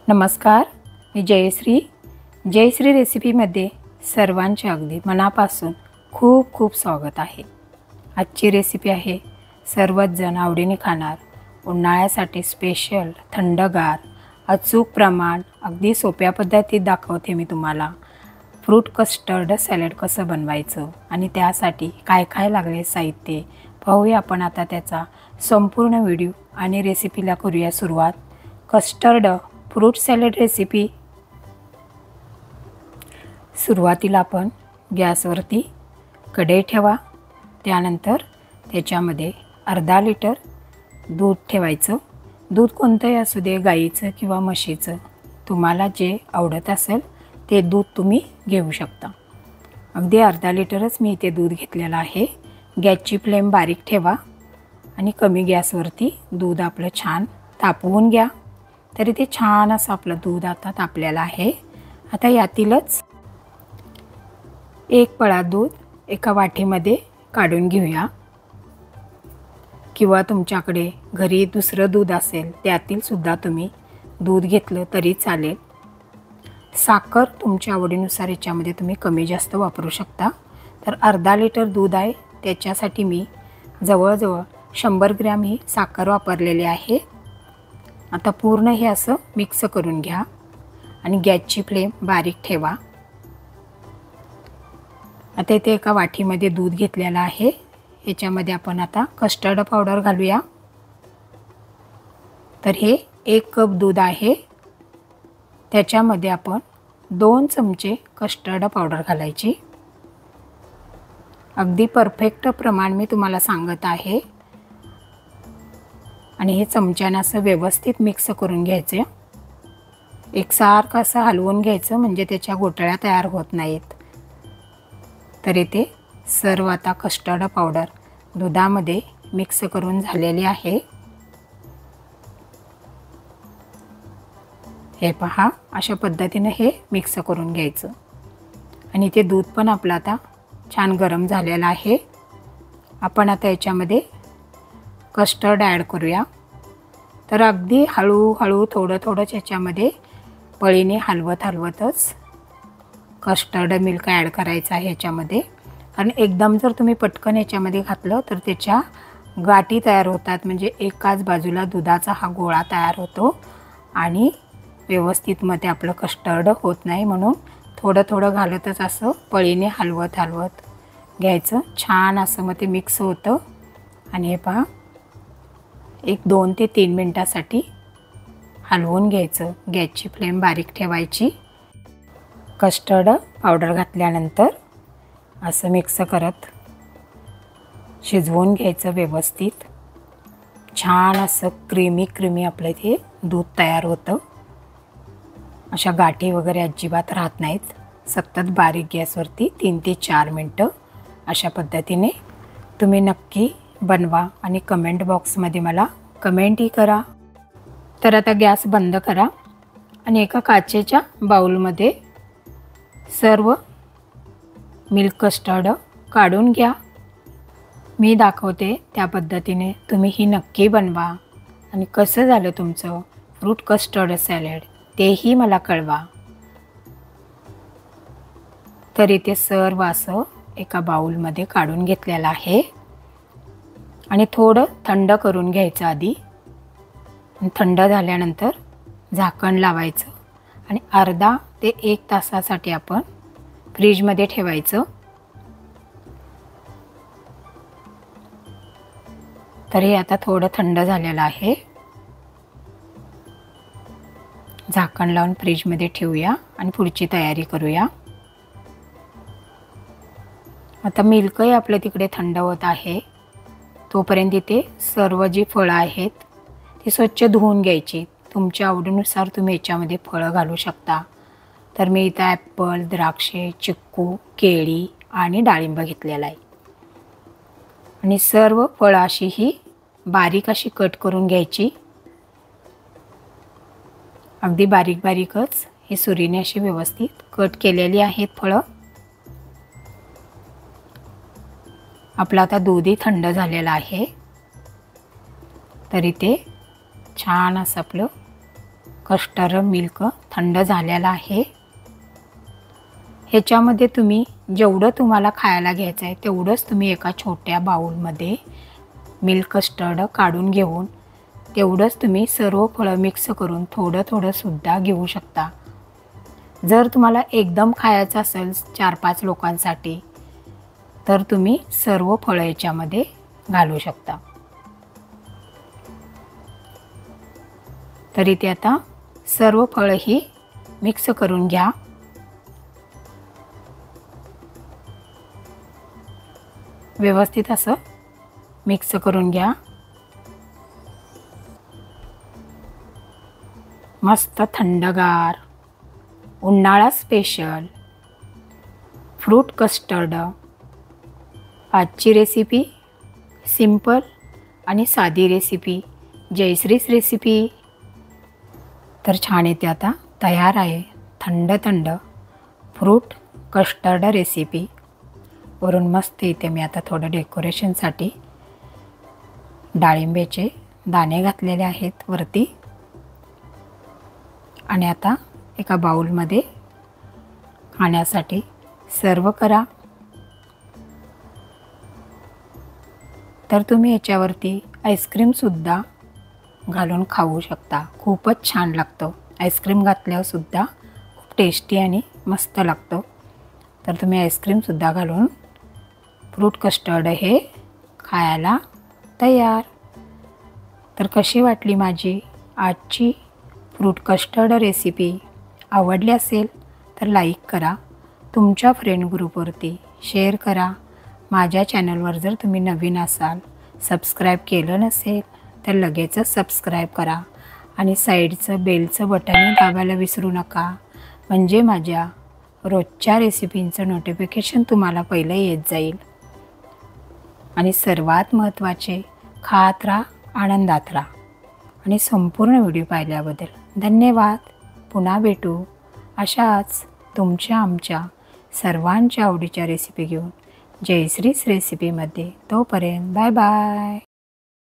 नमस्कार, मी जयश्री रेसिपीमध्ये सर्वांचे अगदी मनापासून खूप खूप स्वागत आहे। आजची रेसिपी आहे सर्वच जण आवडीने खाणार, उन्हाळ्यासाठी स्पेशल थंडगार, अचूक प्रमाण, अगदी सोप्या पद्धतीत दाखवते मी तुम्हाला फ्रूट कस्टर्ड सॅलड कसं बनवायचं आणि त्यासाठी काय काय लागले साहित्य पाहूया आपण आता त्याचा संपूर्ण व्हिडिओ आणि रेसिपीला करूया सुरुवात। Custard fruit salad recipe. सुरुवातीला आपण गॅसवरती कढई ठेवा, त्यानंतर त्याच्यामध्ये अर्धा लिटर दूध ठेवायचं। दूध कोणतंही असू दे, गाईचं किंवा म्हशीचं, तुम्हाला जे आवडत असेल ते दूध तुम्ही घेऊ शकता। अगदी अर्धा लिटरच मी इथे दूध घेतलेलं आहे। गॅसची फ्लेम बारीक ठेवा आणि कमी गॅसवरती दूध आपलं छान तापवून घ्या। तरी ते छान असं आपलं दूध आता तापलेलं आहे। आता यातीलच एक पळा दूध एका वाटीमध्ये काढून घेऊया, किंवा तुमच्याकडे घरी दुसरं दूध असेल त्यातील सुद्धा तुम्ही दूध घेतलं तरी चालेल। साखर तुमच्या आवडीनुसार याच्यामध्ये तुम्ही कमी जास्त वापरू शकता। तर अर्धा लिटर दूध आहे, त्याच्यासाठी मी जवळजवळ 100 ग्रॅम ही साखर वापरलेली आहे। आता पूर्ण हे असं मिक्स करून घ्या आणि गॅसची फ्लेम बारीक ठेवा। आता इथे एका वाटीमध्ये दूध घेतलेलं आहे, याच्यामध्ये आपण आता कस्टर्ड पावडर घालूया। तर हे 1 कप दूध आहे, त्याच्यामध्ये आपण 2 चमचे कस्टर्ड पावडर घालायची। अगदी परफेक्ट प्रमाण मी तुम्हाला सांगत आहे आणि हे चमच्याने असं व्यवस्थित मिक्स करून घ्यायचे। एकसारखं असं हलवून घ्यायचं, म्हणजे त्याच्या गोटळ्या तयार होत नाहीत। तर इथे सर्व आता कस्टर्ड पावडर दुधामध्ये मिक्स करून झालेली आहे। हे पहा, अशा पद्धतीने हे मिक्स करून घ्यायचं आणि ते दूध पण आपलं आता छान गरम झालेलं आहे। आपण आता याच्यामध्ये कस्टर्ड ॲड करूया। तर अगदी हळूहळू थोडंच याच्यामध्ये पळीने हलवतच कस्टर्ड मिल्क ॲड करायचं आहे याच्यामध्ये। कारण एकदम जर तुम्ही पटकन याच्यामध्ये घातलं तर त्याच्या गाठी तयार होतात, म्हणजे एकाच बाजूला दुधाचा हा गोळा तयार होतो आणि व्यवस्थित मध्ये आपलं कस्टर्ड होत नाही। म्हणून थोडं घालतच असं पळीने हलवत घ्यायचं। छान असं मग ते मिक्स होतं आणि हे पहा, एक 2 ते 3 मिनिटासाठी हलवून घ्यायचं। गॅसची फ्लेम बारीक ठेवायची। कस्टर्ड पावडर घातल्यानंतर असं मिक्स करत शिजवून घ्यायचं व्यवस्थित। छान असं क्रीमी आपलं इथे दूध तयार होतं। अशा गाठी वगैरे अजिबात राहत नाहीत। सतत बारीक गॅसवरती 3 ते 4 मिनटं अशा पद्धतीने तुम्ही नक्की बनवा आणि कमेंट बॉक्समध्ये मला कमेंटही करा। तर आता गॅस बंद करा आणि एका काचेच्या बाउलमध्ये सर्व मिल्क कस्टर्ड काढून घ्या। मी दाखवते त्या पद्धतीने तुम्ही ही नक्की बनवा आणि कसं झालं तुमचं फ्रूट कस्टर्ड सॅलड तेही मला कळवा। तर इथे सर्व असं एका बाउलमध्ये काढून घेतलेलं आहे आणि थोडं थंड करून घ्यायचं आधी। थंड झाल्यानंतर झाकण लावायचं आणि अर्धा ते 1 तासासाठी आपण फ्रीजमध्ये ठेवायचं। तर हे आता थोडं थंड झालेलं आहे, झाकण लावून फ्रीजमध्ये ठेवूया आणि पुढची तयारी करूया। आता मिल्कही आपलं तिकडे थंड होत आहे, तोपर्यंत इथे सर्व जी फळं आहेत ती स्वच्छ धुवून घ्यायची। तुमच्या आवडीनुसार तुम्ही याच्यामध्ये फळं घालू शकता। तर मी इथं ॲपल, द्राक्षे, चिक्कू, केळी आणि डाळिंब घेतलेला आहे आणि सर्व फळं अशी ही बारीक अशी कट करून घ्यायची। अगदी बारीकच ही सुरीने अशी व्यवस्थित कट केलेली आहेत फळं। आपलं आता दूधही थंड झालेलं आहे, तरी ते छान असं आपलं कस्टर्ड मिल्क थंड झालेला आहे. ह्याच्यामध्ये तुम्ही जेवढं तुम्हाला खायला घ्यायचं आहे तेवढंच तुम्ही एका छोट्या बाउलमध्ये मिल्क कस्टर्ड काढून घेऊन तेवढंच तुम्ही सर्व फळं मिक्स करून थोडं थोडं सुद्धा घेऊ शकता. जर तुम्हाला एकदम खायचं असेल 4-5 लोकांसाठी तर तुम्ही सर्व फळं याच्यामध्ये घालू शकता. तर इथे आता सर्व फळं ही मिक्स करून घ्या. व्यवस्थित असं मिक्स करून घ्या. मस्त थंडगार उन्हाळा स्पेशल फ्रूट कस्टर्ड. आजची रेसिपी सिंपल आणि साधी रेसिपी, जयश्रीच रेसिपी. तर छान येते आता तयार आहे थंड थंड फ्रूट कस्टर्ड रेसिपी. वरून मस्त इथे मी आता थोडं डेकोरेशनसाठी डाळिंब्याचे दाणे घातलेले आहेत वरती. आणि आता एका बाउलमध्ये खाण्यासाठी सर्व करा. तर तुम्ही याच्यावरती आईस्क्रीमसुद्धा घालून खाऊ शकता. खूपच छान लागतं. आईस्क्रीम घातल्यावर सुद्धा खूप टेस्टी आणि मस्त लागतं. तर तुम्ही आईस्क्रीमसुद्धा घालून फ्रूट कस्टर्ड हे खायला तयार. तर कशी वाटली माझी आजची फ्रूट कस्टर्ड रेसिपी? आवडली असेल तर लाईक करा, तुमच्या फ्रेंड ग्रुपवरती शेअर करा. माझ्या चॅनलवर जर तुम्ही नवीन असाल, सबस्क्राईब केलं नसेल तर लगेचच सबस्क्राईब करा आणि साईडचं बेलचं बटन दाबायला विसरू नका. म्हणजे माझ्या रोजच्या रेसिपींचं नोटिफिकेशन तुम्हाला पहिलं येत जाईल. आणि सर्वात महत्त्वाचे, खात राहा, आनंदात राहा. आणि संपूर्ण व्हिडिओ पाहिल्याबद्दल धन्यवाद. पुन्हा भेटू अशाच तुमच्या आमच्या सर्वांच्या आवडीच्या रेसिपी घेऊन जयश्रीच रेसिपीमध्ये. तोपर्यंत बाय बाय.